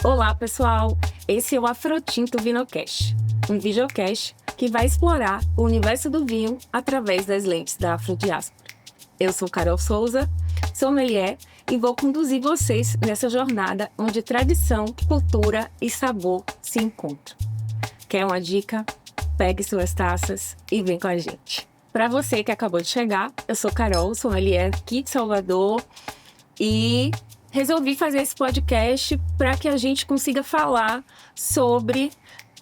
Olá, pessoal! Esse é o Afrotinto Vinocast, um videocast que vai explorar o universo do vinho através das lentes da Afrodiáspora. Eu sou Carol Souza, sommelier, e vou conduzir vocês nessa jornada onde tradição, cultura e sabor se encontram. Quer uma dica? Pegue suas taças e vem com a gente. Para você que acabou de chegar, eu sou Carol, sommelier aqui de Salvador, e resolvi fazer esse podcast para que a gente consiga falar sobre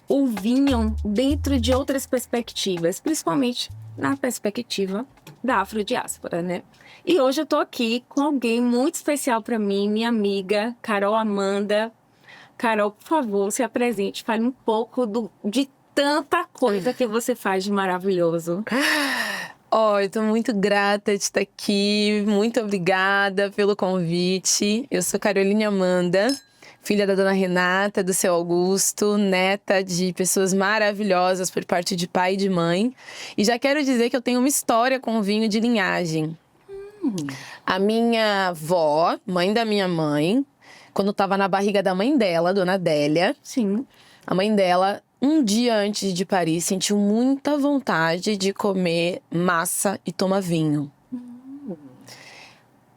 o vinho dentro de outras perspectivas, principalmente na perspectiva da Afrodiáspora, né? E hoje eu tô aqui com alguém muito especial para mim, minha amiga Carol Amanda. Carol, por favor, se apresente, fale um pouco de tanta coisa que você faz de maravilhoso. Eu tô muito grata de estar aqui, muito obrigada pelo convite. Eu sou Caroline Amanda, filha da dona Renata, do seu Augusto, neta de pessoas maravilhosas por parte de pai e de mãe. E já quero dizer que eu tenho uma história com o vinho de linhagem. A minha avó, mãe da minha mãe, quando estava na barriga da mãe dela, dona Adélia, Sim. a mãe dela, um dia antes de parir, sentiu muita vontade de comer massa e tomar vinho.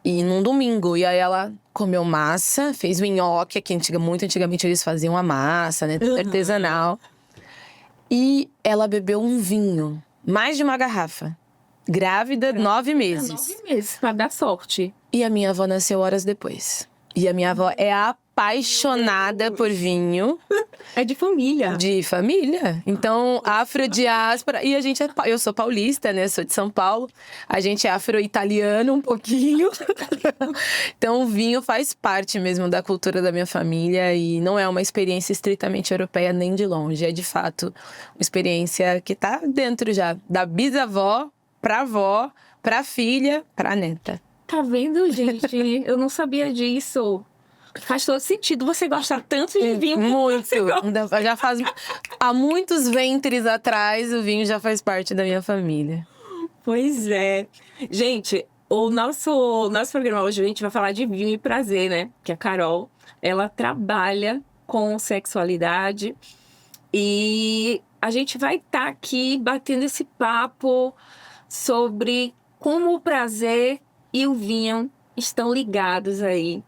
E num domingo, e aí ela comeu massa, fez o nhoque, que muito antigamente eles faziam a massa, né, artesanal. E ela bebeu um vinho, mais de uma garrafa, grávida, 9 meses. 9 meses, pra dar sorte. E a minha avó nasceu horas depois. E a minha avó é apaixonada por vinho. É de família. De família. Então, afrodiáspora. E a gente eu sou paulista, né? Sou de São Paulo. A gente é afro-italiano um pouquinho. Então, o vinho faz parte mesmo da cultura da minha família. E não é uma experiência estritamente europeia nem de longe. É, de fato, uma experiência que tá dentro já. Da bisavó pra avó, pra filha, pra neta. Tá vendo, gente? Eu não sabia disso. Faz todo sentido você gostar tanto de vinho. Muito. Já faz... Há muitos ventres atrás, o vinho já faz parte da minha família. Pois é. Gente, o nosso programa hoje a gente vai falar de vinho e prazer, né? Que a Carol, ela trabalha com sexualidade. E a gente vai estar aqui batendo esse papo sobre como o prazer e o vinho estão ligados aí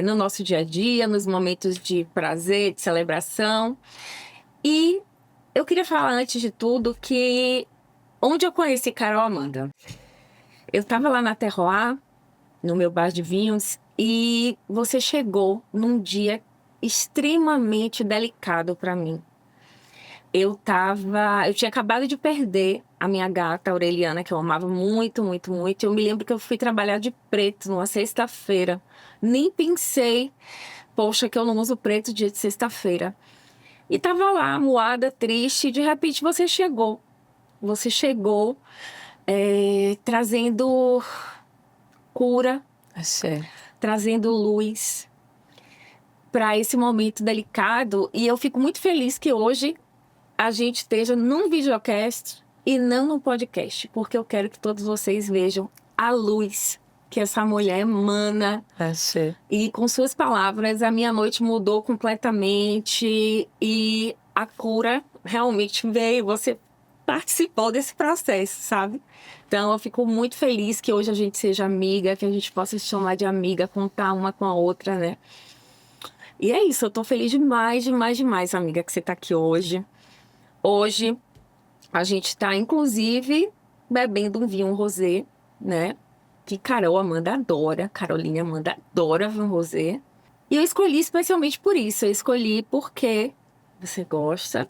no nosso dia a dia, nos momentos de prazer, de celebração. E eu queria falar, antes de tudo, que onde eu conheci Carol Amanda? Eu estava lá na Terroir, no meu bar de vinhos, e você chegou num dia extremamente delicado para mim. Eu tinha acabado de perder a minha gata, Aureliana, que eu amava muito, muito, muito. Eu me lembro que eu fui trabalhar de preto numa sexta-feira. Nem pensei, poxa, que eu não uso preto dia de sexta-feira. E tava lá, moada, triste, e de repente você chegou. Você chegou trazendo cura, trazendo luz para esse momento delicado. E eu fico muito feliz que hoje a gente esteja num videocast e não num podcast, porque eu quero que todos vocês vejam a luz que essa mulher emana. E com suas palavras, a minha noite mudou completamente e a cura realmente veio. Você participou desse processo, sabe? Então, eu fico muito feliz que hoje a gente seja amiga, que a gente possa se chamar de amiga, contar uma com a outra, né? E é isso, eu tô feliz demais, demais, demais, amiga, que você tá aqui hoje. Hoje, a gente tá, inclusive, bebendo um vinho rosé, né? Que Carol Amanda adora, Caroline Amanda adora vinho rosé. E eu escolhi especialmente por isso. Eu escolhi porque você gosta.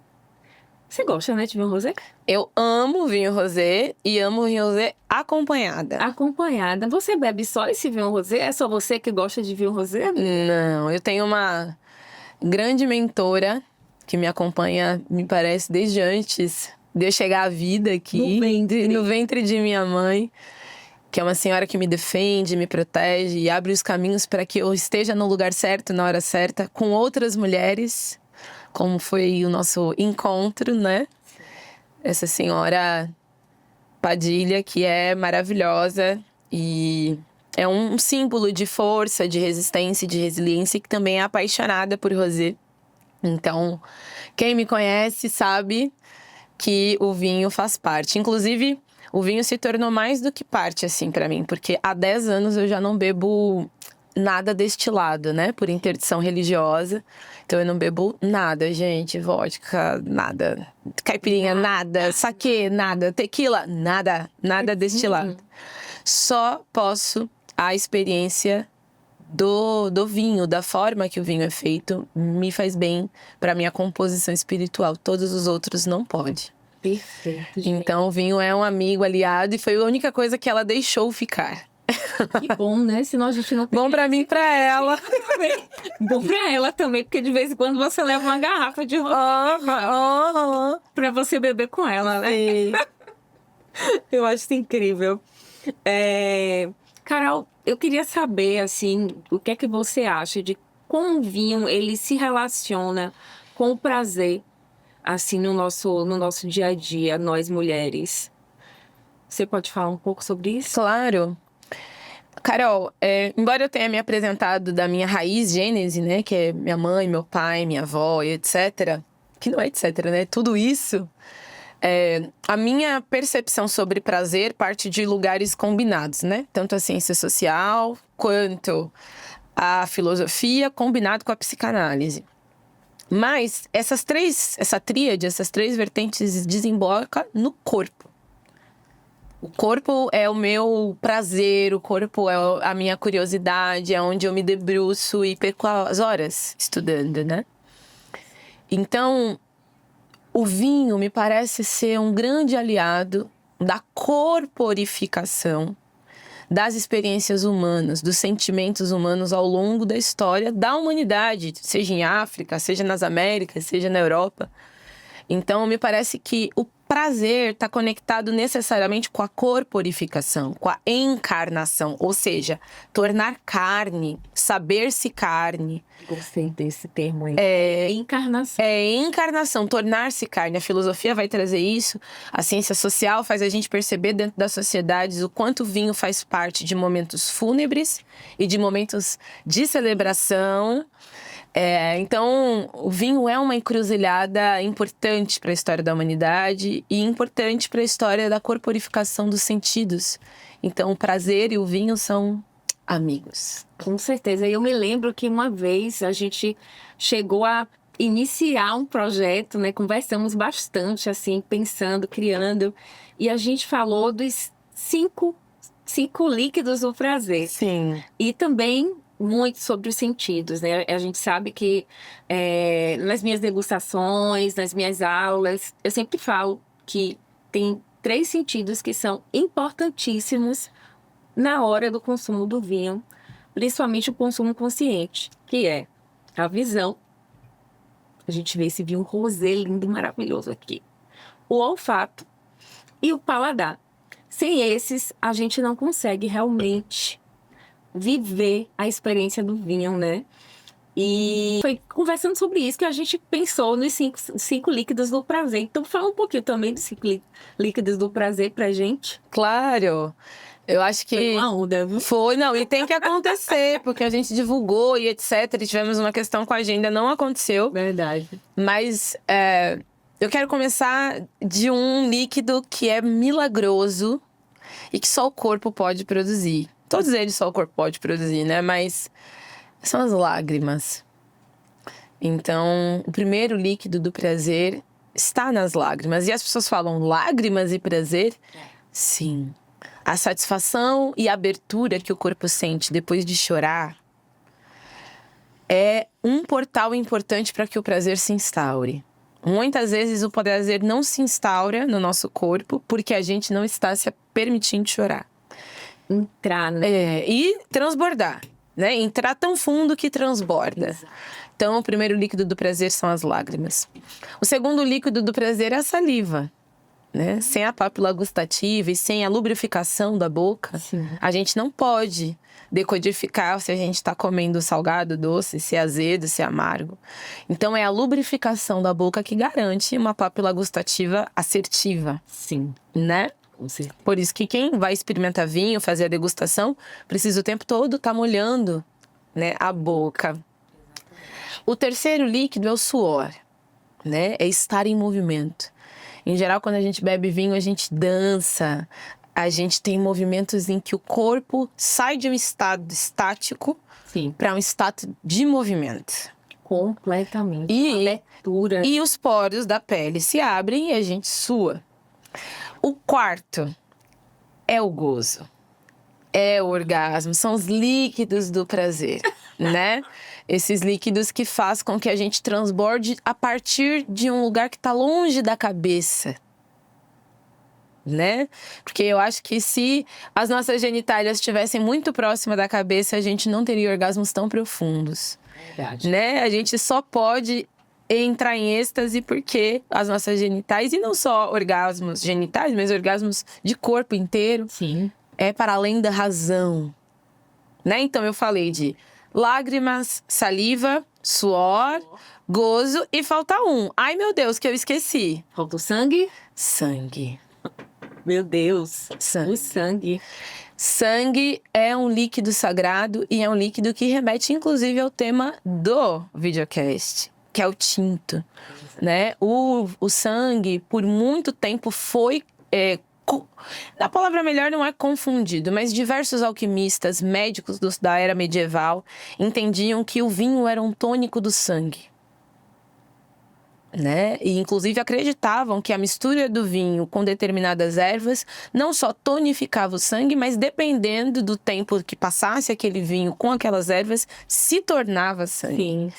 Você gosta, né, de vinho rosé? Eu amo vinho rosé e amo vinho rosé acompanhada. Acompanhada. Você bebe só esse vinho rosé? É só você que gosta de vinho rosé? Não, eu tenho uma grande mentora que me acompanha, me parece, desde antes de eu chegar à vida aqui. No ventre de minha mãe. que é uma senhora que me defende, me protege e abre os caminhos para que eu esteja no lugar certo, na hora certa, com outras mulheres, como foi o nosso encontro, né? Essa senhora Padilha, que é maravilhosa e é um símbolo de força, de resistência e de resiliência, que também é apaixonada por Rosé. Então, quem me conhece sabe que o vinho faz parte. Inclusive, o vinho se tornou mais do que parte, assim, pra mim. Porque há 10 anos eu já não bebo nada destilado, né? Por interdição religiosa. Então eu não bebo nada, gente. Vodka, nada. Caipirinha, nada. Saquê, nada. Tequila, nada. Nada destilado. Só posso a experiência do vinho, da forma que o vinho é feito, me faz bem para minha composição espiritual. Todos os outros não pode. Perfeito. Gente. Então o vinho é um amigo, aliado, e foi a única coisa que ela deixou ficar. Que bom, né? Senão a gente não tem. Bom para mim e para ela. Bom para ela também, porque de vez em quando você leva uma garrafa de vodka para você beber com ela, né? Sim. Eu acho isso incrível. Carol, eu queria saber, assim, o que é que você acha de como o vinho, ele se relaciona com o prazer, assim, no nosso dia a dia, nós mulheres. Você pode falar um pouco sobre isso? Claro. Carol, embora eu tenha me apresentado da minha raiz gênese, né? Que é minha mãe, meu pai, minha avó, etc. Que não é etc, né? Tudo isso. A minha percepção sobre prazer parte de lugares combinados, né? Tanto a ciência social quanto a filosofia, combinado com a psicanálise. Mas essa tríade, essas três vertentes desemboca no corpo. O corpo é o meu prazer, o corpo é a minha curiosidade, é onde eu me debruço e perco as horas estudando, né? Então, o vinho me parece ser um grande aliado da corporificação das experiências humanas, dos sentimentos humanos ao longo da história da humanidade, seja em África, seja nas Américas, seja na Europa. Então, me parece que o prazer está conectado necessariamente com a corporificação, com a encarnação, ou seja, tornar carne, saber-se carne. Gostei desse termo aí. Encarnação. Encarnação, tornar-se carne. A filosofia vai trazer isso, a ciência social faz a gente perceber dentro das sociedades o quanto o vinho faz parte de momentos fúnebres e de momentos de celebração. Então, o vinho é uma encruzilhada importante para a história da humanidade e importante para a história da corporificação dos sentidos. Então, o prazer e o vinho são amigos. Com certeza. Eu me lembro que uma vez a gente chegou a iniciar um projeto, né? Conversamos bastante, assim, pensando, criando. E a gente falou dos cinco líquidos do prazer. Sim. E também muito sobre os sentidos, né? A gente sabe que nas minhas degustações, nas minhas aulas, eu sempre falo que tem 3 sentidos que são importantíssimos na hora do consumo do vinho, principalmente o consumo consciente, que é a visão. A gente vê esse vinho rosé lindo, maravilhoso aqui. O olfato e o paladar. Sem esses, a gente não consegue realmente viver a experiência do vinho, né? E foi conversando sobre isso que a gente pensou nos cinco líquidos do prazer. Então, fala um pouquinho também dos 5 líquidos do prazer pra gente. Claro. Eu acho que Foi uma onda, viu? Foi, não, e tem que acontecer, porque a gente divulgou e etc. E tivemos uma questão com a agenda, não aconteceu. Verdade. Mas eu quero começar de um líquido que é milagroso e que só o corpo pode produzir. Todos eles só o corpo pode produzir, né? Mas são as lágrimas. Então, o primeiro líquido do prazer está nas lágrimas. E as pessoas falam lágrimas e prazer? Sim. A satisfação e a abertura que o corpo sente depois de chorar é um portal importante para que o prazer se instaure. Muitas vezes o prazer não se instaura no nosso corpo porque a gente não está se permitindo chorar. Entrar, né? E transbordar, né? Entrar tão fundo que transborda. Exato. Então, o primeiro líquido do prazer são as lágrimas. O segundo líquido do prazer é a saliva, né? Sem a pápila gustativa e sem a lubrificação da boca, Sim. a gente não pode decodificar se a gente está comendo salgado, doce, se é azedo, se é amargo. Então, é a lubrificação da boca que garante uma pápila gustativa assertiva, Sim. né? Com certeza. Por isso que quem vai experimentar vinho, fazer a degustação, precisa o tempo todo estar molhando, né, a boca. O terceiro líquido é o suor, né? É estar em movimento. Em geral, quando a gente bebe vinho, a gente dança, a gente tem movimentos em que o corpo sai de um estado estático Sim. para um estado de movimento. Completamente. E, Leitura. e os poros da pele se abrem e a gente sua. O quarto é o gozo, é o orgasmo, são os líquidos do prazer, né? Esses líquidos que fazem com que a gente transborde a partir de um lugar que está longe da cabeça, né? Porque eu acho que se as nossas genitálias estivessem muito próximas da cabeça, a gente não teria orgasmos tão profundos, Verdade. né? A gente só pode entrar em êxtase porque as nossas genitais, e não só orgasmos genitais, mas orgasmos de corpo inteiro, Sim. é para além da razão, né? Então eu falei de lágrimas, saliva, suor, gozo e falta um. Ai, meu Deus, que eu esqueci. Falta o sangue? Sangue. Meu Deus. Sangue. O sangue. Sangue é um líquido sagrado e é um líquido que remete, inclusive, ao tema do videocast, que é o tinto, né? O sangue, por muito tempo, foi... a palavra melhor não é confundido, mas diversos alquimistas, médicos da era medieval, entendiam que o vinho era um tônico do sangue, né? E inclusive acreditavam que a mistura do vinho com determinadas ervas não só tonificava o sangue, mas dependendo do tempo que passasse aquele vinho com aquelas ervas, se tornava sangue. Sim.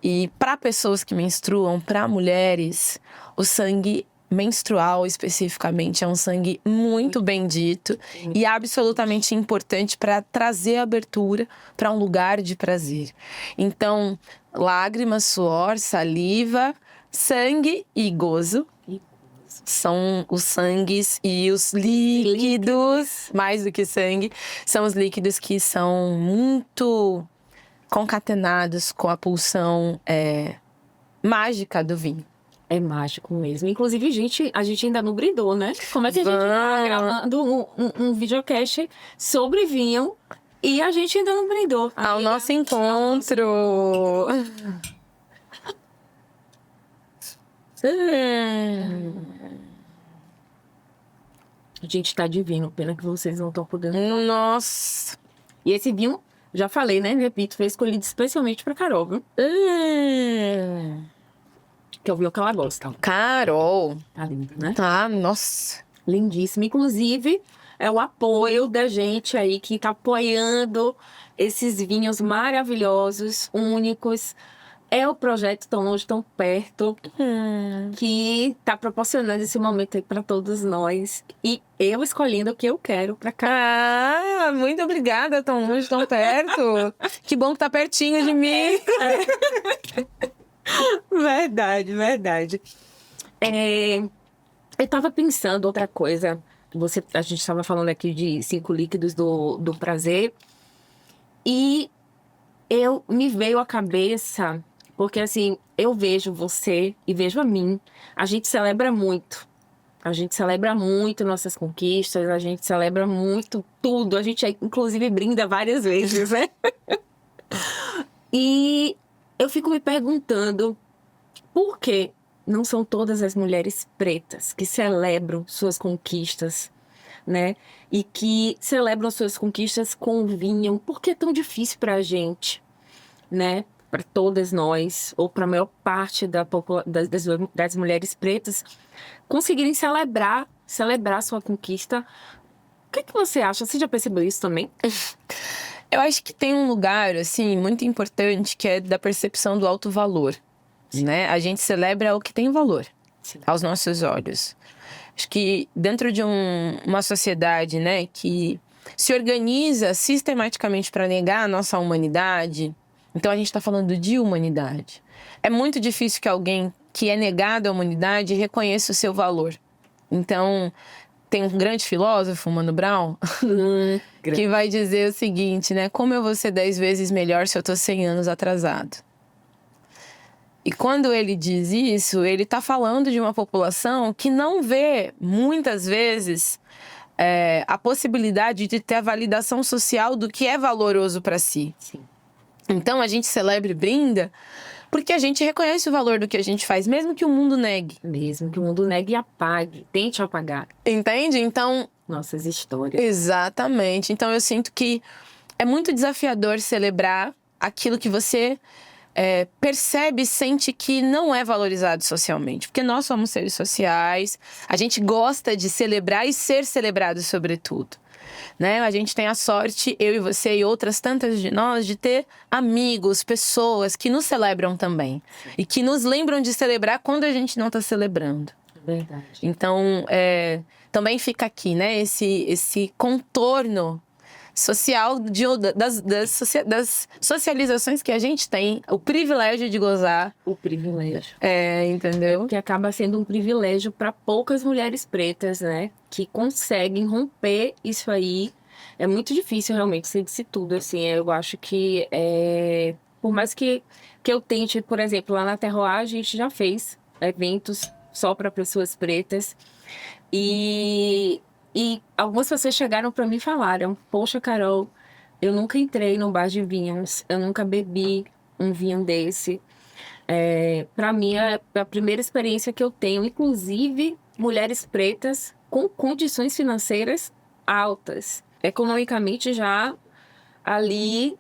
E para pessoas que menstruam, para mulheres, o sangue menstrual especificamente é um sangue muito bendito e absolutamente importante para trazer abertura para um lugar de prazer. Então, lágrimas, suor, saliva, sangue e gozo são os sangues e os líquidos, mais do que sangue, são os líquidos que são muito concatenados com a pulsão mágica do vinho. É mágico mesmo. Inclusive, a gente ainda não brindou, né? Como é que a gente tá gravando um videocast sobre vinho e a gente ainda não brindou? Ao nosso encontro! A gente tá de vinho, pena que vocês não estão podendo. Nossa! E esse vinho, já falei, né? Repito, foi escolhido especialmente pra Carol, viu? Que é o vinho que ela gosta. Carol! Tá lindo, né? Tá, nossa! Lindíssimo. Inclusive, é o apoio da gente aí que tá apoiando esses vinhos maravilhosos, únicos. É o projeto Tão Longe, Tão Perto, que tá proporcionando esse momento aí pra todos nós. E eu escolhendo o que eu quero pra cá. Ah, muito obrigada, tão longe, tão perto. Que bom que tá pertinho de mim. Verdade, verdade. Eu tava pensando outra coisa. A gente tava falando aqui de 5 líquidos do prazer. E me veio à cabeça, porque assim, eu vejo você e vejo a mim. A gente celebra muito. A gente celebra muito nossas conquistas, a gente celebra muito tudo. A gente, inclusive, brinda várias vezes, né? E eu fico me perguntando por que não são todas as mulheres pretas que celebram suas conquistas, né? E que celebram suas conquistas com vinho. Por que é tão difícil pra gente, né? Para todas nós, ou para a maior parte das mulheres pretas, conseguirem celebrar sua conquista. O que você acha? Você já percebeu isso também? Eu acho que tem um lugar, assim, muito importante, que é da percepção do alto valor, né? A gente celebra o que tem valor, aos nossos olhos. Acho que dentro de uma sociedade, né, que se organiza sistematicamente para negar a nossa humanidade, então a gente está falando de humanidade. É muito difícil que alguém que é negado à humanidade reconheça o seu valor, Então, tem um grande filósofo, Mano Brown, que vai dizer o seguinte, né? Como eu vou ser 10 vezes melhor se eu tô 100 anos atrasado? E quando ele diz isso, ele tá falando de uma população que não vê, muitas vezes, a possibilidade de ter a validação social do que é valoroso para si. Sim. Então, a gente celebra e brinda porque a gente reconhece o valor do que a gente faz, mesmo que o mundo negue. Mesmo que o mundo negue e apague, tente apagar Entende? Então, nossas histórias. exatamente. Então, eu sinto que é muito desafiador celebrar aquilo que você percebe e sente que não é valorizado socialmente. Porque nós somos seres sociais, a gente gosta de celebrar e ser celebrado sobretudo. Né? A gente tem a sorte, eu e você e outras tantas de nós, de ter amigos, pessoas que nos celebram também. E que nos lembram de celebrar quando a gente não está celebrando. Verdade. Então, também fica aqui, né? Esse contorno social das socializações que a gente tem, o privilégio de gozar. O privilégio. Entendeu? Que acaba sendo um privilégio para poucas mulheres pretas, né? Que conseguem romper isso aí. É muito difícil, realmente, você disse tudo, assim. Eu acho que, por mais que eu tente, por exemplo, lá na Terroir, a gente já fez eventos só para pessoas pretas. E algumas pessoas chegaram para mim e falaram: poxa, Carol, eu nunca entrei num bar de vinhos, eu nunca bebi um vinho desse. Para mim, é a primeira experiência que eu tenho, inclusive mulheres pretas com condições financeiras altas, economicamente já ali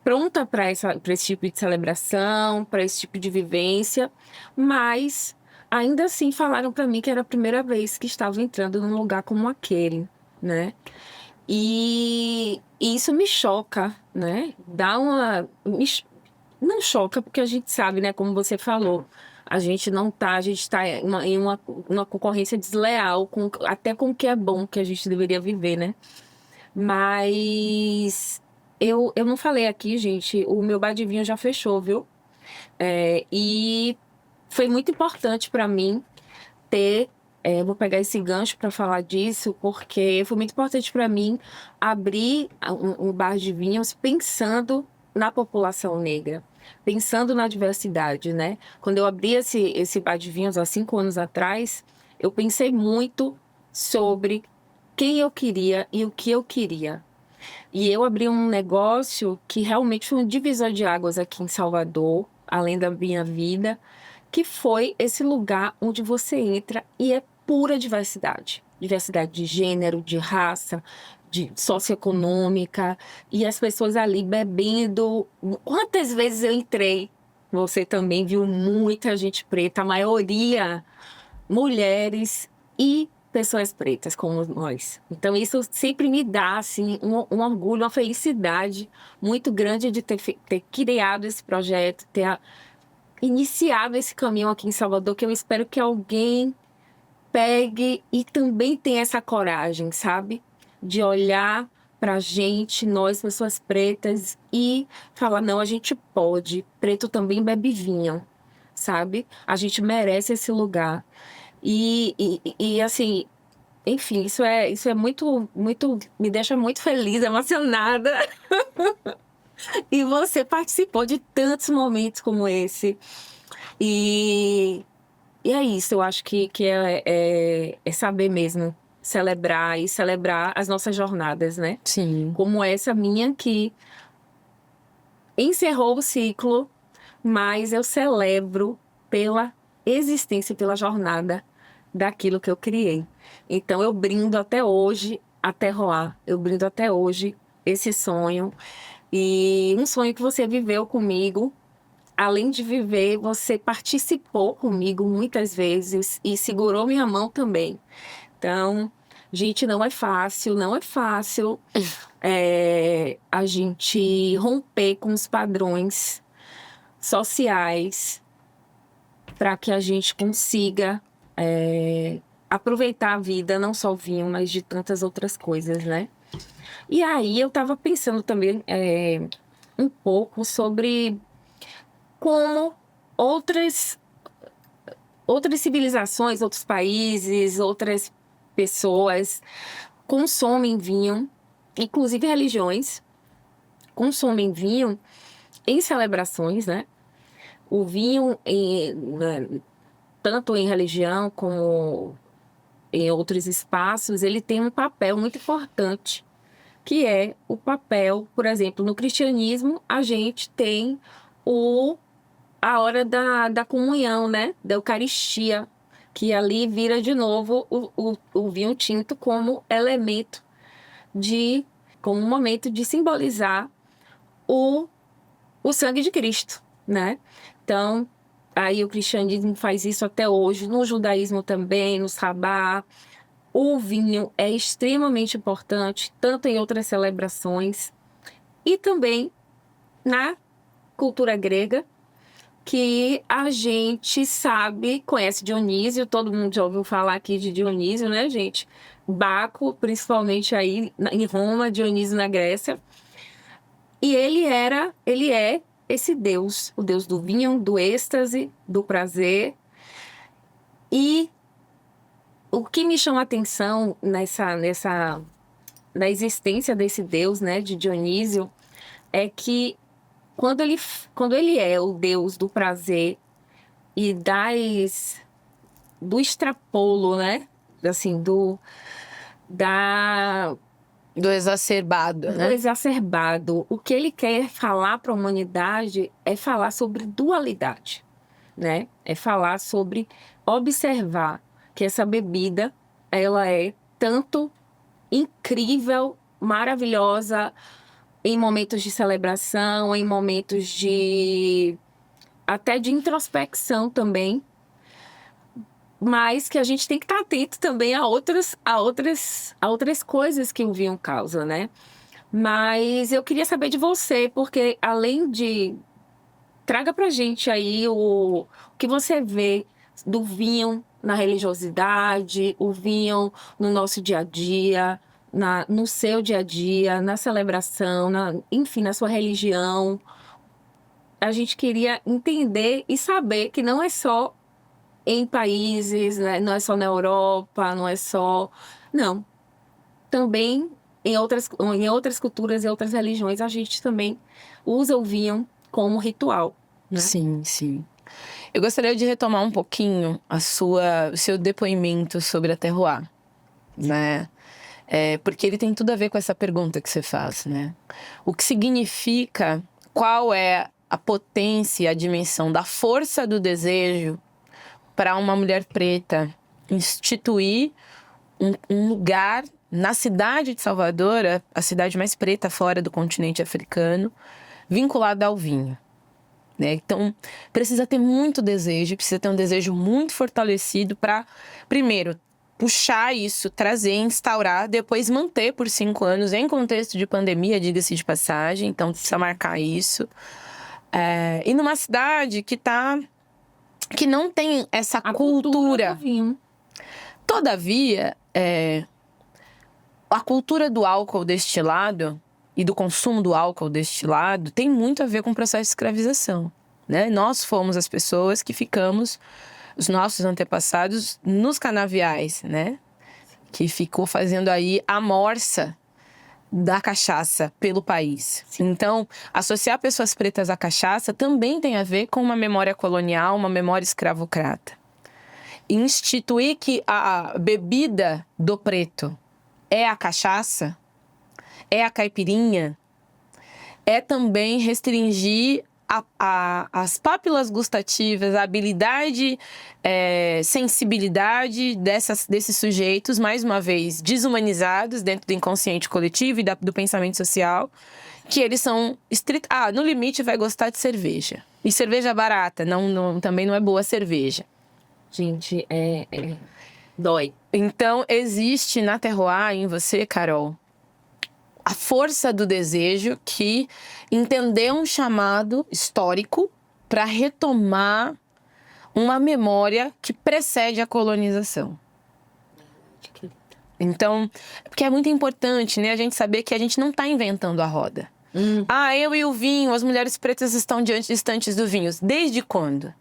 pronta para esse tipo de celebração, para esse tipo de vivência, mas ainda assim falaram para mim que era a primeira vez que estava entrando num lugar como aquele, né? E isso me choca, né? Não choca porque a gente sabe, né? Como você falou, a gente está em uma concorrência desleal, até com o que é bom que a gente deveria viver, né? Mas eu não falei aqui, gente, o meu bar de vinho já fechou, viu? E foi muito importante para mim ter. Vou pegar esse gancho para falar disso, porque foi muito importante para mim abrir um bar de vinhos pensando na população negra, pensando na diversidade, né? Quando eu abri esse bar de vinhos há 5 anos atrás, eu pensei muito sobre quem eu queria e o que eu queria. E eu abri um negócio que realmente foi um divisor de águas aqui em Salvador, além da minha vida, que foi esse lugar onde você entra e é pura diversidade. Diversidade de gênero, de raça, de socioeconômica, e as pessoas ali bebendo. Quantas vezes eu entrei? Você também viu muita gente preta, a maioria mulheres e pessoas pretas como nós. Então isso sempre me dá assim um orgulho, uma felicidade muito grande de ter criado esse projeto, ter iniciado esse caminho aqui em Salvador, que eu espero que alguém pegue e também tenha essa coragem, sabe? De olhar pra gente, nós, pessoas pretas, e falar: não, a gente pode. Preto também bebe vinho, sabe? A gente merece esse lugar. E assim, enfim, isso é muito, muito, me deixa muito feliz, emocionada. E você participou de tantos momentos como esse. E é isso, eu acho que é saber mesmo celebrar e celebrar as nossas jornadas, né? Sim. Como essa minha que encerrou o ciclo, mas eu celebro pela existência, pela jornada daquilo que eu criei. Então eu brindo até hoje a Terroir, eu brindo até hoje esse sonho. E um sonho que você viveu comigo, além de viver, você participou comigo muitas vezes e segurou minha mão também. Então, gente, não é fácil, não é fácil a gente romper com os padrões sociais para que a gente consiga aproveitar a vida, não só o vinho, mas de tantas outras coisas, né? E aí eu estava pensando também um pouco sobre como outras outras civilizações, outros países, outras pessoas consomem vinho, inclusive religiões consomem vinho em celebrações, né? O vinho, tanto em religião como em outros espaços, ele tem um papel muito importante, que é o papel, por exemplo, no cristianismo, a gente tem a hora da comunhão, né? Da Eucaristia, que ali vira de novo o vinho tinto como elemento como um momento de simbolizar o, o sangue de Cristo, né? Então, aí o cristianismo faz isso até hoje, no judaísmo também, no sabá. O vinho é extremamente importante, tanto em outras celebrações e também na cultura grega, que a gente sabe, conhece Dionísio, todo mundo já ouviu falar aqui de Dionísio, né, gente? Baco, principalmente aí em Roma, Dionísio na Grécia. E ele é esse deus, o deus do vinho, do êxtase, do prazer. E o que me chama a atenção na existência desse deus, né, de Dionísio, é que quando ele é o deus do prazer e do extrapolo, né, assim, Do exacerbado, do né? exacerbado, o que ele quer falar para a humanidade é falar sobre dualidade, né? É falar sobre observar que essa bebida, ela é tanto incrível, maravilhosa em momentos de celebração, em momentos até de introspecção também, mas que a gente tem que estar atento também a outras coisas que o vinho causa, né? Mas eu queria saber de você, porque além de traga pra gente aí o que você vê do vinho na religiosidade, o vinho no nosso dia a dia, no seu dia a dia, na celebração, enfim, na sua religião. A gente queria entender e saber que não é só em países, né? Não é só na Europa, não é só. Não. Também em outras culturas e outras religiões, a gente também usa o vinho como ritual, né? Sim, sim. Eu gostaria de retomar um pouquinho o seu depoimento sobre a terroir, né? Porque ele tem tudo a ver com essa pergunta que você faz, né? O que significa, qual é a potência, a dimensão da força do desejo para uma mulher preta instituir um lugar na cidade de Salvador, a cidade mais preta fora do continente africano, vinculada ao vinho. Né? Então, precisa ter muito desejo, precisa ter um desejo muito fortalecido para, primeiro, puxar isso, trazer, instaurar, depois manter por 5 anos em contexto de pandemia, diga-se de passagem, então precisa marcar isso. E numa cidade que não tem essa cultura. Do vinho. Todavia, a cultura do álcool destilado e do consumo do álcool destilado tem muito a ver com o processo de escravização, né? Nós fomos as pessoas que ficamos, os nossos antepassados, nos canaviais, né? Que ficou fazendo aí a morsa da cachaça pelo país. Então, associar pessoas pretas à cachaça também tem a ver com uma memória colonial, uma memória escravocrata. Instituir que a bebida do preto é a cachaça, é a caipirinha, é também restringir as papilas gustativas, a habilidade, sensibilidade desses sujeitos, mais uma vez, desumanizados dentro do inconsciente coletivo e do pensamento social, que eles são no limite vai gostar de cerveja. E cerveja barata, também não é boa cerveja. Gente, dói. Então, existe na terroir em você, Carol, a força do desejo que entendeu um chamado histórico para retomar uma memória que precede a colonização. Então, porque é muito importante, né, a gente saber que a gente não está inventando a roda. Eu e o vinho, as mulheres pretas estão distantes do vinho. Desde quando?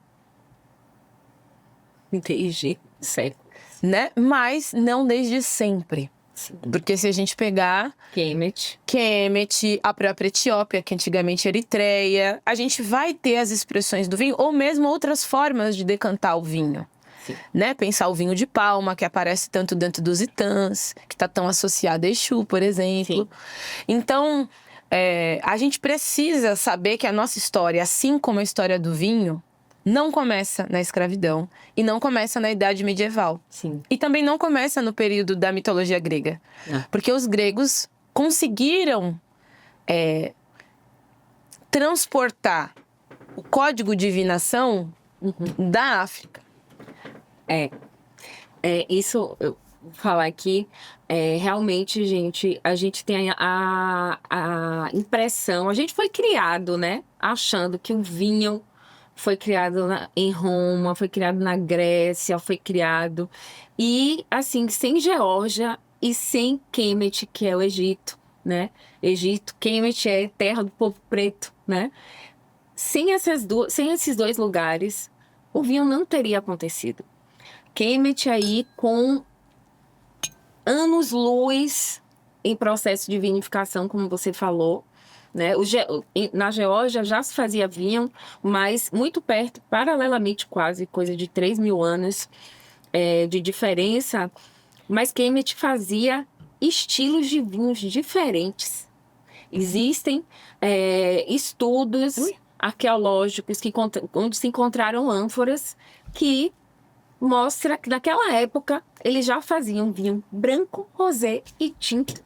Entendi. Certo. né? Mas não desde sempre. Sim. Porque se a gente pegar Kemet. Kemet, a própria Etiópia, que antigamente era Eritreia, a gente vai ter as expressões do vinho, ou mesmo outras formas de decantar o vinho. Sim. Né? Pensar o vinho de palma, que aparece tanto dentro dos Itãs, que está tão associado a Exu, por exemplo. Sim. Então, a gente precisa saber que a nossa história, assim como a história do vinho, não começa na escravidão e não começa na Idade Medieval. Sim. E também não começa no período da mitologia grega. Porque os gregos conseguiram transportar o código de divinação da África. Isso, eu vou falar aqui, realmente, gente, a gente tem a impressão, a gente foi criado, né, achando que o vinho foi criado em Roma, foi criado na Grécia, foi criado, e assim, sem Geórgia e sem Kemet, que é o Egito, né, Kemet é terra do povo preto, né, sem esses dois lugares, o vinho não teria acontecido. Kemet aí com anos-luz em processo de vinificação, como você falou, né? Na Geórgia já se fazia vinho, mas muito perto, paralelamente quase, coisa de 3.000 anos de diferença, mas Kemet fazia estilos de vinhos diferentes. Existem estudos arqueológicos onde se encontraram ânforas que mostra que naquela época eles já faziam vinho branco, rosé e tinto.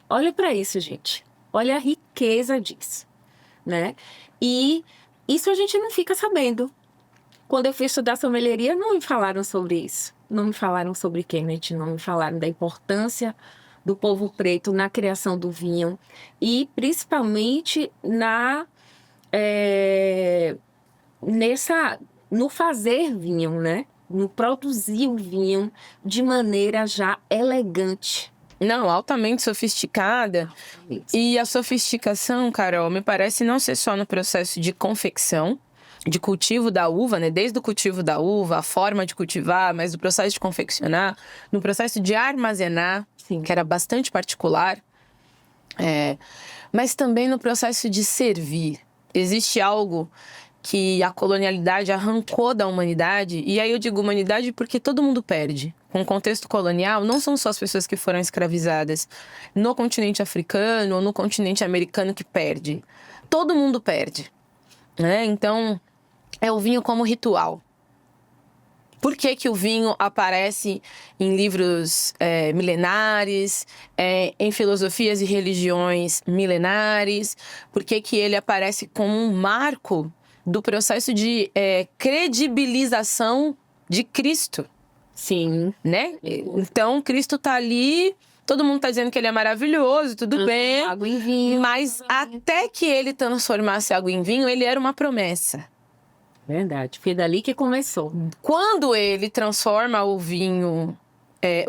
Olha para isso, gente. Olha a riqueza disso, né? E isso a gente não fica sabendo. Quando eu fui estudar sommelieria, não me falaram sobre isso. Não me falaram sobre Kemet, não me falaram da importância do povo preto na criação do vinho e principalmente no fazer vinho, né? No produzir o vinho de maneira já elegante. Não, altamente sofisticada. E a sofisticação, Carol, me parece não ser só no processo de confecção, de cultivo da uva, né? Desde o cultivo da uva, a forma de cultivar, mas o processo de confeccionar, no processo de armazenar, Sim. que era bastante particular, mas também no processo de servir. Existe algo que a colonialidade arrancou da humanidade, e aí eu digo humanidade porque todo mundo perde. Com o contexto colonial, não são só as pessoas que foram escravizadas no continente africano ou no continente americano que perde. Todo mundo perde, né? Então, é o vinho como ritual. Por que que o vinho aparece em livros milenares, em filosofias e religiões milenares? Por que que ele aparece como um marco do processo de credibilização de Cristo? Sim. Né? Então, Cristo tá ali, todo mundo tá dizendo que ele é maravilhoso, tudo bem. Água em vinho. Mas até que ele transformasse água em vinho, ele era uma promessa. Verdade. Foi dali que começou. Quando ele transforma o vinho e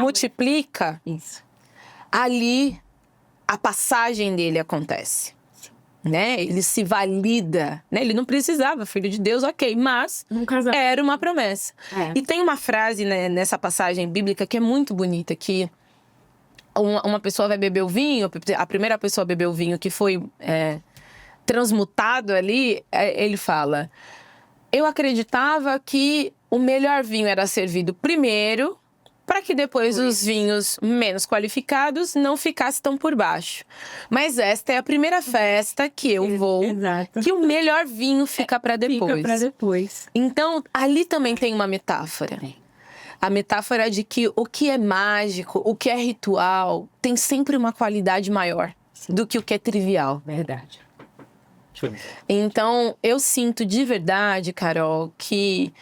multiplica, isso. Ali a passagem dele acontece. Né? Ele se valida, né? Ele não precisava, filho de Deus, ok, mas era uma promessa. E tem uma frase, né, nessa passagem bíblica que é muito bonita, que uma pessoa vai beber o vinho, a primeira pessoa a beber o vinho que foi transmutado ali, ele fala: eu acreditava que o melhor vinho era servido primeiro, para que depois os vinhos menos qualificados não ficassem tão por baixo. Mas esta é a primeira festa que eu vou, que o melhor vinho fica para depois. Fica para depois. Então, ali também tem uma metáfora. A metáfora de que o que é mágico, o que é ritual, tem sempre uma qualidade maior do que o que é trivial. Verdade. Então, eu sinto de verdade, Carol, que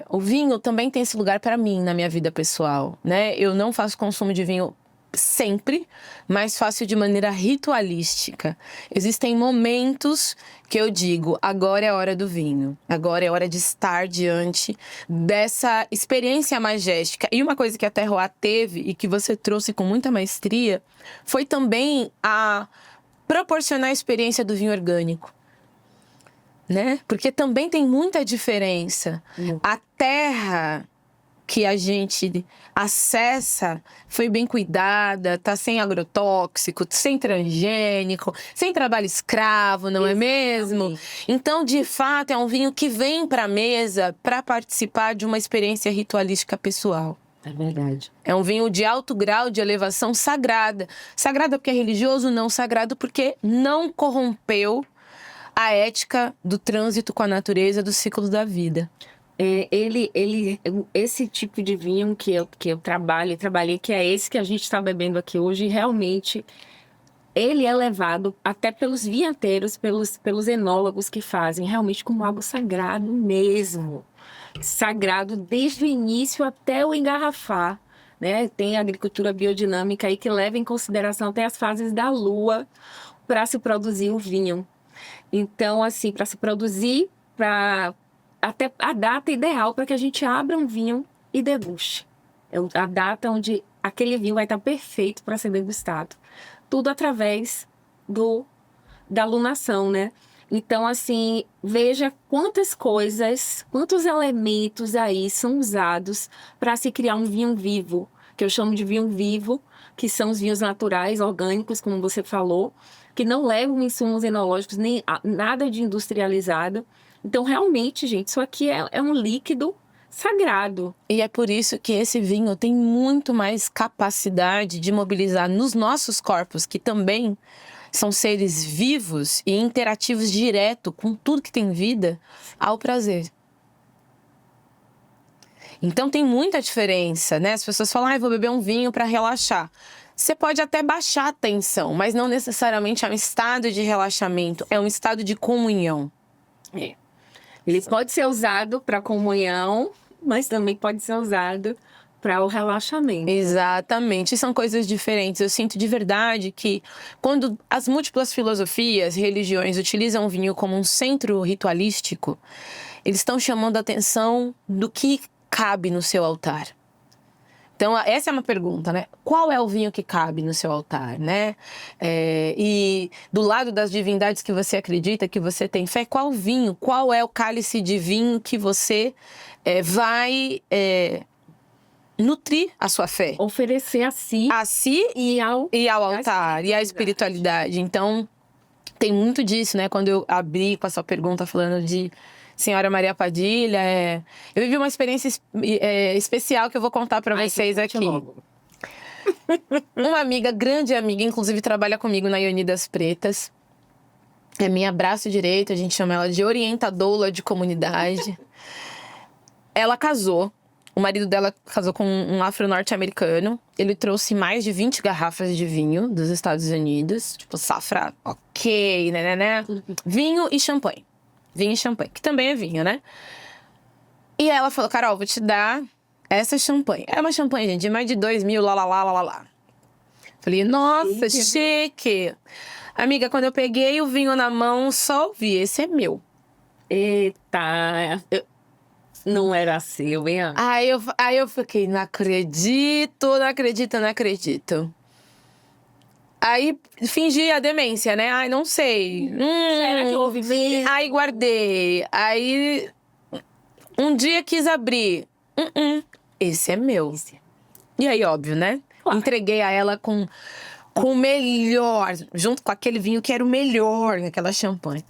o vinho também tem esse lugar para mim na minha vida pessoal, né? Eu não faço consumo de vinho sempre, mas faço de maneira ritualística. Existem momentos que eu digo: agora é a hora do vinho, agora é hora de estar diante dessa experiência magética. E uma coisa que a Terroir teve e que você trouxe com muita maestria foi também a proporcionar a experiência do vinho orgânico. né? Porque também tem muita diferença. A terra que a gente acessa foi bem cuidada, tá sem agrotóxico, sem transgênico, sem trabalho escravo, não é mesmo? Então, de fato, é um vinho que vem para a mesa para participar de uma experiência ritualística pessoal. É verdade. É um vinho de alto grau de elevação sagrada. Sagrada porque é religioso, não sagrado porque não corrompeu a ética do trânsito com a natureza, do ciclo da vida. Esse tipo de vinho que eu trabalhei, que é esse que a gente está bebendo aqui hoje, realmente, ele é levado até pelos vinhateiros, pelos enólogos que fazem, realmente como algo sagrado mesmo. Sagrado desde o início até o engarrafar, né? Tem a agricultura biodinâmica aí que leva em consideração até as fases da lua para se produzir o vinho. Então, assim, para se produzir, até a data ideal para que a gente abra um vinho e deguste. É a data onde aquele vinho vai estar perfeito para ser degustado. Tudo através da lunação, né? Então, assim, veja quantas coisas, quantos elementos aí são usados para se criar um vinho vivo, que eu chamo de vinho vivo, que são os vinhos naturais, orgânicos, como você falou, que não levam insumos enológicos, nem nada de industrializado. Então, realmente, gente, isso aqui é um líquido sagrado. E é por isso que esse vinho tem muito mais capacidade de mobilizar nos nossos corpos, que também são seres vivos e interativos direto com tudo que tem vida, ao prazer. Então tem muita diferença, né? As pessoas falam, vou beber um vinho para relaxar. Você pode até baixar a tensão, mas não necessariamente é um estado de relaxamento, é um estado de comunhão. Ele pode ser usado para comunhão, mas também pode ser usado para o relaxamento. Exatamente, são coisas diferentes. Eu sinto de verdade que quando as múltiplas filosofias, religiões utilizam o vinho como um centro ritualístico, eles estão chamando a atenção do que cabe no seu altar. Então, essa é uma pergunta, né? Qual é o vinho que cabe no seu altar, né? E do lado das divindades que você acredita, que você tem fé, qual vinho, qual é o cálice de vinho que você vai nutrir a sua fé? Oferecer a si e ao altar, e à espiritualidade. Então, tem muito disso, né? Quando eu abri com a sua pergunta falando de Senhora Maria Padilha, eu vivi uma experiência especial que eu vou contar para vocês aqui. Uma amiga, grande amiga, inclusive trabalha comigo na Ioni das Pretas. É minha braço direito, a gente chama ela de orientadora de comunidade. Ela casou. O marido dela casou com um afro-norte-americano. Ele trouxe mais de 20 garrafas de vinho dos Estados Unidos. Tipo, safra, ok, né? Vinho e champanhe. Vinho e champanhe, que também é vinho, né? E ela falou, Carol, vou te dar essa champanhe. É uma champanhe, gente, de mais de 2.000, lá. Falei, nossa, chique. Amiga, quando eu peguei o vinho na mão, só ouvi, esse é meu. Eita, não era seu, hein? Aí eu fiquei, não acredito. Aí fingi a demência, né? Ai, não sei. Será que houve mesmo? Aí guardei. Aí um dia quis abrir. Esse é meu. E aí, óbvio, né? Claro. Entreguei a ela com o melhor, junto com aquele vinho que era o melhor, aquela champanhe.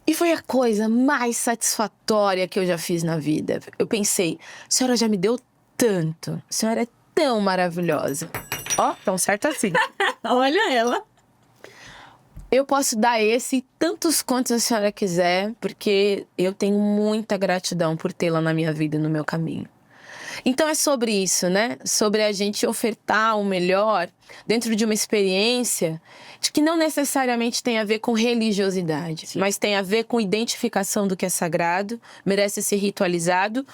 E foi a coisa mais satisfatória que eu já fiz na vida. Eu pensei, a senhora já me deu tanto. A senhora é tão maravilhosa. Ó, tão certo assim. Olha ela. Eu posso dar esse tantos quantos a senhora quiser, porque eu tenho muita gratidão por tê-la na minha vida, no meu caminho. Então é sobre isso, né? Sobre a gente ofertar o melhor dentro de uma experiência de que não necessariamente tem a ver com religiosidade, mas tem a ver com identificação do que é sagrado, merece ser ritualizado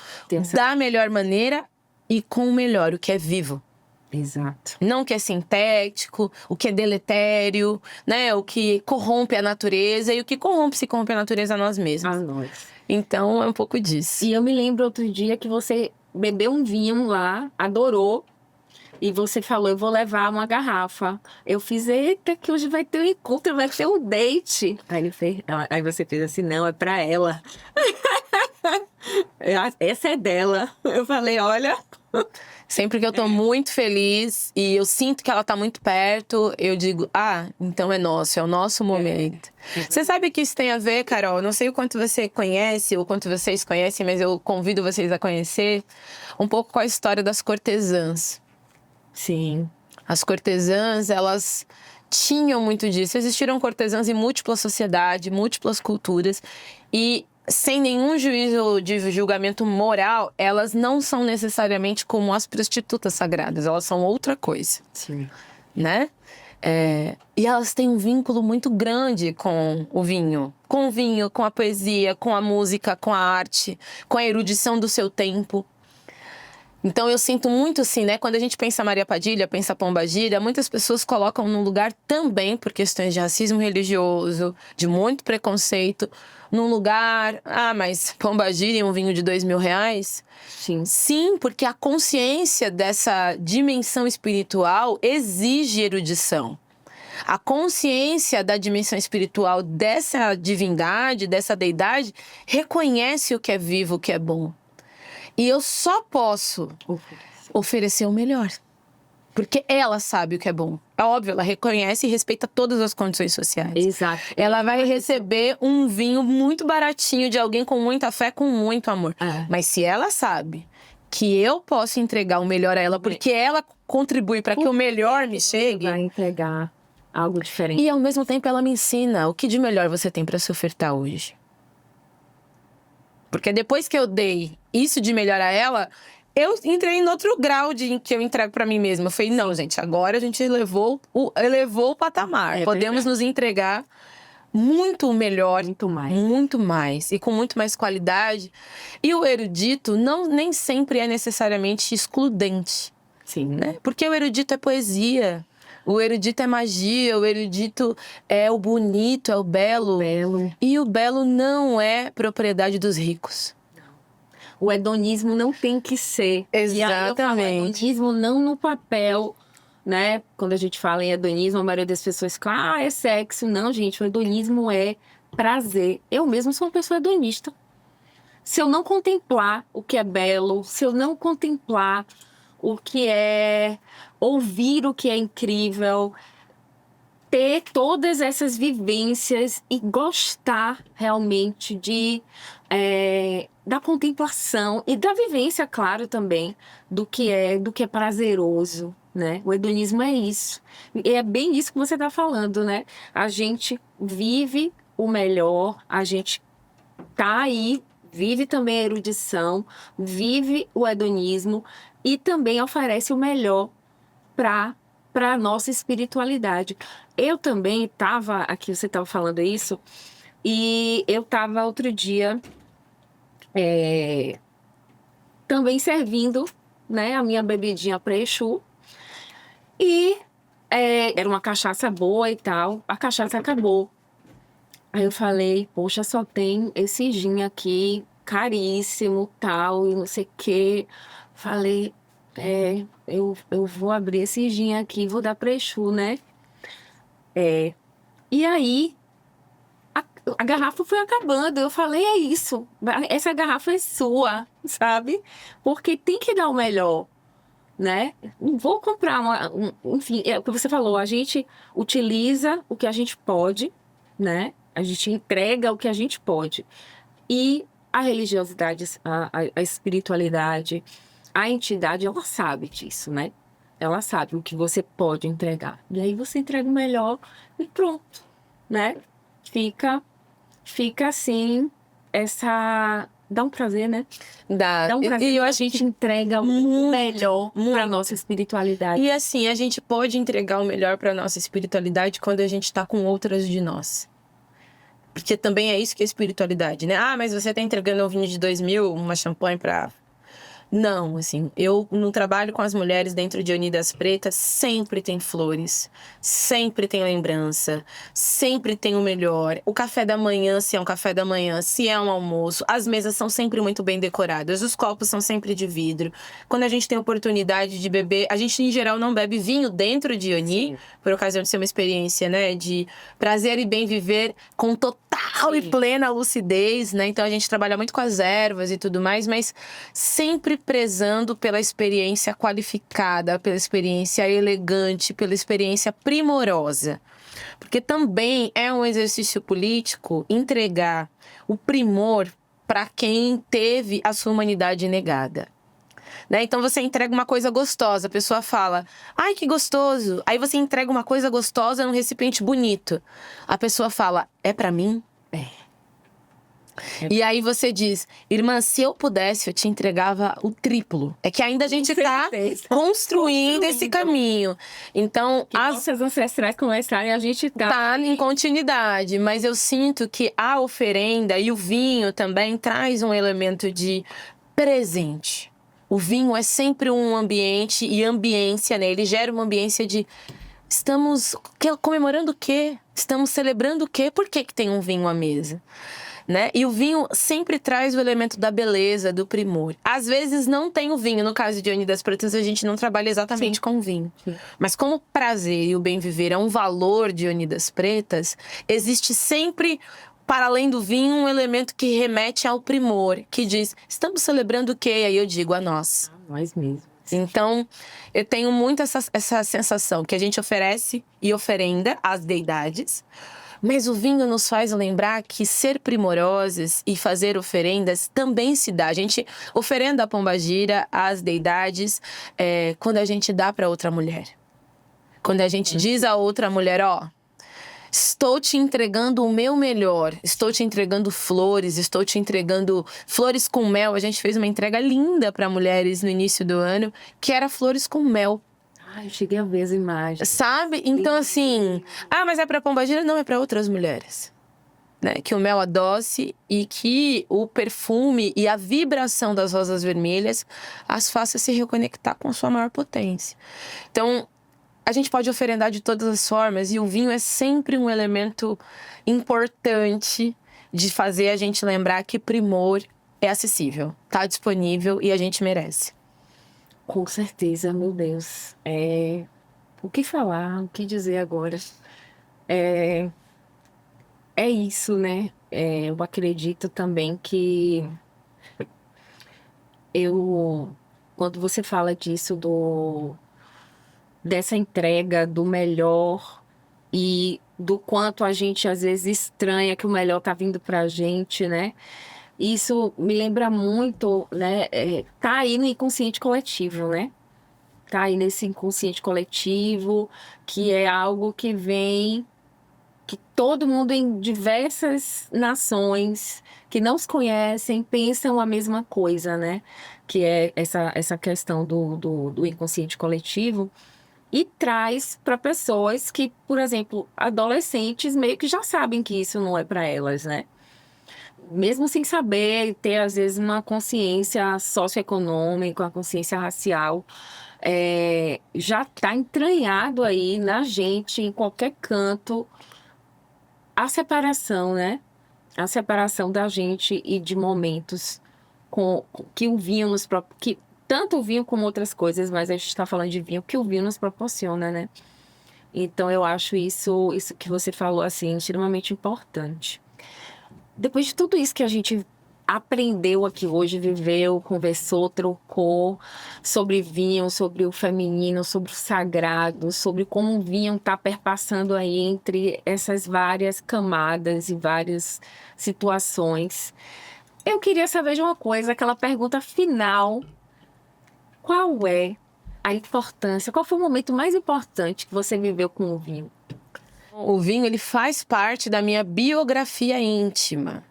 da melhor maneira e com o melhor, o que é vivo. Exato. Não o que é sintético, o que é deletério, né? O que corrompe a natureza e o que se corrompe a natureza a nós mesmos. A nós. Então é um pouco disso. E eu me lembro outro dia que você bebeu um vinho lá, adorou. E você falou, eu vou levar uma garrafa. Eu fiz, eita, que hoje vai ter um encontro, vai ter um date. Aí você fez assim, não, é pra ela. Essa é dela. Eu falei, olha. Sempre que eu tô muito feliz e eu sinto que ela tá muito perto, eu digo, então é nosso, é o nosso momento. Você sabe que isso tem a ver, Carol? Não sei o quanto você conhece ou o quanto vocês conhecem, mas eu convido vocês a conhecer um pouco com a história das cortesãs. Sim. As cortesãs, elas tinham muito disso. Existiram cortesãs em múltiplas sociedades, múltiplas culturas. E sem nenhum juízo de julgamento moral, elas não são necessariamente como as prostitutas sagradas. Elas são outra coisa. Sim. Né? E elas têm um vínculo muito grande com o vinho. Com o vinho, com a poesia, com a música, com a arte, com a erudição do seu tempo. Então eu sinto muito assim, né? Quando a gente pensa Maria Padilha, pensa Pombagira, muitas pessoas colocam num lugar também, por questões de racismo religioso, de muito preconceito, num lugar, mas Pombagira e um vinho de R$2.000? Sim. Sim, porque a consciência dessa dimensão espiritual exige erudição. A consciência da dimensão espiritual dessa divindade, dessa deidade, reconhece o que é vivo, o que é bom. E eu só posso oferecer o melhor. Porque ela sabe o que é bom. É óbvio, ela reconhece e respeita todas as condições sociais. Exato. Ela vai receber um vinho muito baratinho de alguém com muita fé, com muito amor. Mas se ela sabe que eu posso entregar o melhor a ela, porque ela contribui para que o melhor me chegue, vai entregar algo diferente. E ao mesmo tempo ela me ensina o que de melhor você tem para se ofertar hoje. Porque depois que eu dei isso de melhor a ela, eu entrei em outro grau que eu entrego pra mim mesma. Eu falei, não, gente, agora a gente elevou o patamar. Podemos nos entregar muito melhor. Muito mais. Muito mais. E com muito mais qualidade. E o erudito nem sempre é necessariamente excludente. Sim. Né? Porque o erudito é poesia. O erudito é magia, o erudito é o bonito, é o belo. E o belo não é propriedade dos ricos. O hedonismo não tem que ser. Exatamente. O hedonismo não no papel, né? Quando a gente fala em hedonismo, a maioria das pessoas fala, é sexo. Não, gente, o hedonismo é prazer. Eu mesma sou uma pessoa hedonista. Se eu não contemplar o que é belo, se eu não contemplar o que é ouvir o que é incrível, ter todas essas vivências e gostar realmente da contemplação e da vivência, claro, também, do que é prazeroso, né? O hedonismo é isso. E é bem isso que você está falando, né? A gente vive o melhor, a gente tá aí, vive também a erudição, vive o hedonismo e também oferece o melhor para a nossa espiritualidade. Eu também estava, aqui você estava falando isso, e eu estava outro dia também servindo, né, a minha bebidinha para Exu, e era uma cachaça boa e tal, a cachaça acabou. Aí eu falei, poxa, só tem esse gin aqui, caríssimo, tal, e não sei o quê. Falei, eu vou abrir esse gin aqui, vou dar para Exu, né? E aí, a garrafa foi acabando. Eu falei, é isso, essa garrafa é sua, sabe? Porque tem que dar o melhor, né? Não vou comprar enfim, é o que você falou, a gente utiliza o que a gente pode, né? A gente entrega o que a gente pode. E a religiosidade, a espiritualidade, a entidade, ela sabe disso, né? Ela sabe o que você pode entregar. E aí você entrega o melhor e pronto, né? Fica assim, dá um prazer, né? Dá um prazer. E a gente entrega o melhor para a nossa espiritualidade. E assim, a gente pode entregar o melhor para a nossa espiritualidade quando a gente está com outras de nós. Porque também é isso que é espiritualidade, né? Mas você tá entregando um vinho de 2.000, uma champanhe para Não, assim, eu no trabalho com as mulheres dentro de Unidas Pretas, sempre tem flores, sempre tem lembrança, sempre tem o melhor. O café da manhã, se é um café da manhã, se é um almoço, as mesas são sempre muito bem decoradas, os copos são sempre de vidro. Quando a gente tem oportunidade de beber, a gente em geral não bebe vinho dentro de Uni, por ocasião de ser uma experiência, né, de prazer e bem viver com total e plena lucidez, né? Então a gente trabalha muito com as ervas e tudo mais, mas sempre prezando pela experiência qualificada, pela experiência elegante, pela experiência primorosa. Porque também é um exercício político entregar o primor para quem teve a sua humanidade negada. Né? Então você entrega uma coisa gostosa, a pessoa fala, ai que gostoso. Aí você entrega uma coisa gostosa num recipiente bonito. A pessoa fala, é para mim? E aí você diz, irmã, se eu pudesse, eu te entregava o triplo. É que ainda a gente tá construindo esse caminho. Então, que nossas ancestrais começaram e a gente tá em continuidade. Mas eu sinto que a oferenda e o vinho também traz um elemento de presente. O vinho é sempre um ambiente e ambiência, né? Ele gera uma ambiência de... Estamos comemorando o quê? Estamos celebrando o quê? Por que tem um vinho à mesa? Né? E o vinho sempre traz o elemento da beleza, do primor. Às vezes não tem o vinho. No caso de Unidas Pretas, a gente não trabalha exatamente com vinho. Sim. Mas como o prazer e o bem viver é um valor de Unidas Pretas, existe sempre, para além do vinho, um elemento que remete ao primor, que diz, estamos celebrando o quê? E aí eu digo, a nós. Nós mesmos. Então, eu tenho muito essa sensação que a gente oferece e oferenda às deidades, mas o vinho nos faz lembrar que ser primorosas e fazer oferendas também se dá. A gente oferenda a pombagira, às deidades, quando a gente dá para outra mulher. Quando a gente diz a outra mulher, ó, estou te entregando o meu melhor, estou te entregando flores, estou te entregando flores com mel. A gente fez uma entrega linda para mulheres no início do ano, que era flores com mel. Ai, eu cheguei a ver as imagens. Sabe? Então, assim... mas é pra pombagira? Não, é pra outras mulheres. Né? Que o mel adoce e que o perfume e a vibração das rosas vermelhas as faça se reconectar com sua maior potência. Então, a gente pode oferendar de todas as formas e o vinho é sempre um elemento importante de fazer a gente lembrar que primor é acessível, tá disponível e a gente merece. Com certeza, meu Deus. O que falar, o que dizer agora? É isso, né? Eu acredito também que quando você fala disso, dessa entrega do melhor e do quanto a gente às vezes estranha que o melhor tá vindo pra gente, né? Isso me lembra muito, né? Tá aí no inconsciente coletivo, né? Tá aí nesse inconsciente coletivo, que é algo que vem, que todo mundo em diversas nações que não se conhecem pensam a mesma coisa, né? Que é essa questão do inconsciente coletivo. E traz para pessoas que, por exemplo, adolescentes meio que já sabem que isso não é para elas, né? Mesmo sem saber, ter às vezes uma consciência socioeconômica, uma consciência racial, já está entranhado aí na gente, em qualquer canto, a separação, né? A separação da gente e de momentos que o vinho nos que tanto o vinho como outras coisas, mas a gente está falando de vinho, que o vinho nos proporciona, né? Então eu acho isso que você falou assim extremamente importante. Depois de tudo isso que a gente aprendeu aqui hoje, viveu, conversou, trocou sobre vinho, sobre o feminino, sobre o sagrado, sobre como o vinho está perpassando aí entre essas várias camadas e várias situações. Eu queria saber de uma coisa, aquela pergunta final. Qual é a importância, qual foi o momento mais importante que você viveu com o vinho? O vinho, ele faz parte da minha biografia íntima.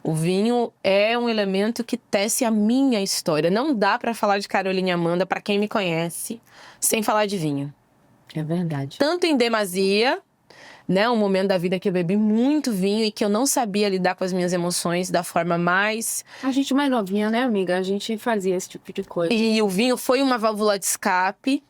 O vinho é um elemento que tece a minha história. Não dá para falar de Caroline Amanda, para quem me conhece, sem falar de vinho. É verdade. Tanto em demasia, né? Um momento da vida que eu bebi muito vinho e que eu não sabia lidar com as minhas emoções da forma mais... A gente mais novinha, né, amiga? A gente fazia esse tipo de coisa. E o vinho foi uma válvula de escape.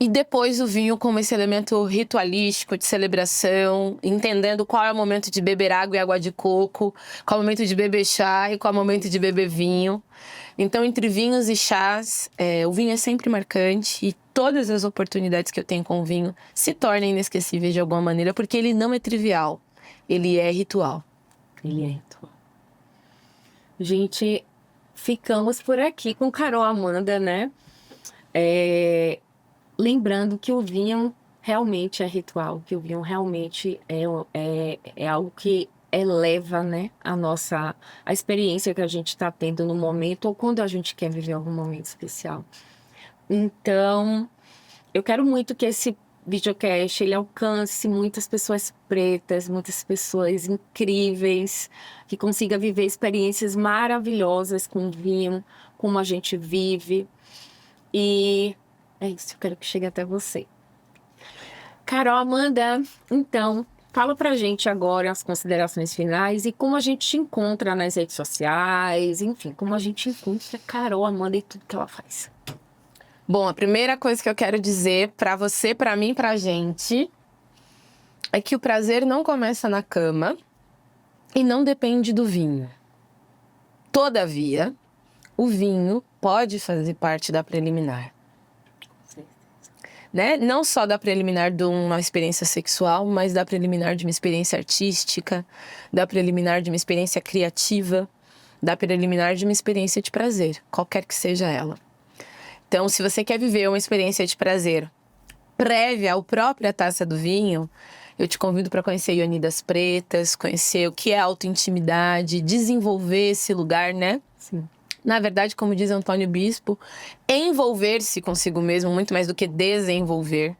E depois o vinho como esse elemento ritualístico, de celebração, entendendo qual é o momento de beber água e água de coco, qual é o momento de beber chá e qual é o momento de beber vinho. Então, entre vinhos e chás, o vinho é sempre marcante e todas as oportunidades que eu tenho com o vinho se tornam inesquecíveis de alguma maneira, porque ele não é trivial, ele é ritual. Ele é ritual. Gente, ficamos por aqui com Carol Amanda, né? Lembrando que o vinho realmente é ritual, que o vinho realmente é algo que eleva, né, a experiência que a gente está tendo no momento ou quando a gente quer viver algum momento especial. Então, eu quero muito que esse videocast ele alcance muitas pessoas pretas, muitas pessoas incríveis, que consiga viver experiências maravilhosas com o vinho, como a gente vive. E é isso, eu quero que chegue até você. Carol Amanda, então, fala pra gente agora as considerações finais e como a gente te encontra nas redes sociais, enfim, como a gente encontra Carol Amanda e tudo que ela faz. Bom, a primeira coisa que eu quero dizer pra você, pra mim, pra gente, é que o prazer não começa na cama e não depende do vinho. Todavia, o vinho pode fazer parte da preliminar. Né? Não só da preliminar de uma experiência sexual, mas da preliminar de uma experiência artística, da preliminar de uma experiência criativa, da preliminar de uma experiência de prazer, qualquer que seja ela. Então, se você quer viver uma experiência de prazer prévia à própria taça do vinho, eu te convido para conhecer Ioni das Pretas, conhecer o que é autointimidade, desenvolver esse lugar, né? Sim. Na verdade, como diz Antônio Bispo, envolver-se consigo mesmo, muito mais do que desenvolver.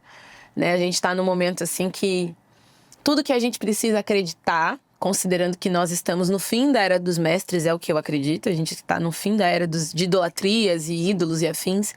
Né? A gente está num momento assim que tudo que a gente precisa acreditar, considerando que nós estamos no fim da era dos mestres, é o que eu acredito, a gente está no fim da era de idolatrias e ídolos e afins,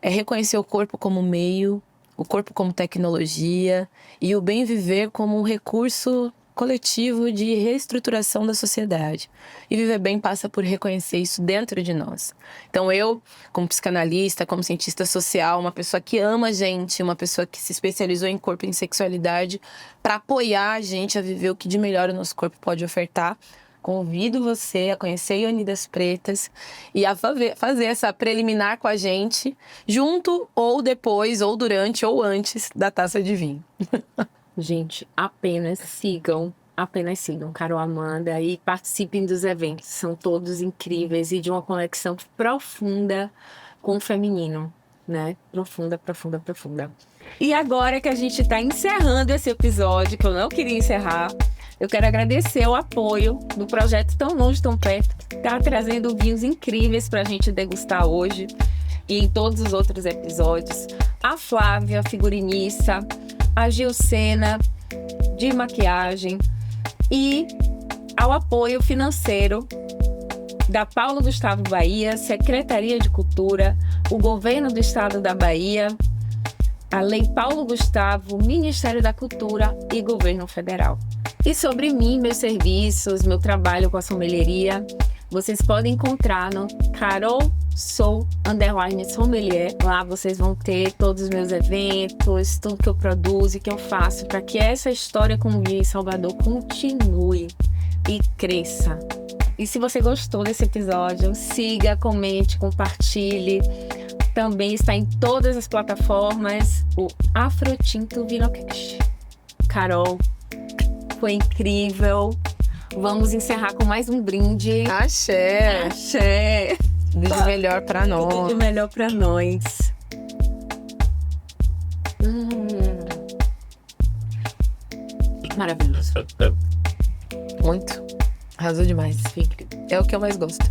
é reconhecer o corpo como meio, o corpo como tecnologia e o bem viver como um recurso coletivo de reestruturação da sociedade. E viver bem passa por reconhecer isso dentro de nós. Então eu, como psicanalista, como cientista social, uma pessoa que ama a gente, uma pessoa que se especializou em corpo e em sexualidade, para apoiar a gente a viver o que de melhor o nosso corpo pode ofertar, convido você a conhecer Ioni das Pretas e a fazer essa preliminar com a gente, junto ou depois, ou durante, ou antes da taça de vinho. Gente, apenas sigam Carol Amanda e participem dos eventos. São todos incríveis e de uma conexão profunda com o feminino, né? Profunda, profunda, profunda. E agora que a gente está encerrando esse episódio, que eu não queria encerrar, eu quero agradecer o apoio do projeto Tão Longe, Tão Perto, que está trazendo vinhos incríveis para a gente degustar hoje e em todos os outros episódios. A Flávia, figurinista, a Gilcena, de maquiagem, e ao apoio financeiro da Paulo Gustavo Bahia, Secretaria de Cultura, o Governo do Estado da Bahia, a Lei Paulo Gustavo, Ministério da Cultura e Governo Federal. E sobre mim, meus serviços, meu trabalho com a sommelieria, vocês podem encontrar no carolsou_sommelier. Lá vocês vão ter todos os meus eventos, tudo que eu produzo e que eu faço para que essa história com o vinho em Salvador continue e cresça. E se você gostou desse episódio, siga, comente, compartilhe. Também está em todas as plataformas o Afrotinto Vinocast. Carol, foi incrível. Vamos encerrar com mais um brinde. Axé! Axé! Brinde melhor pra nós. Brinde melhor pra nós. Maravilhoso. Muito. Arrasou demais. É o que eu mais gosto.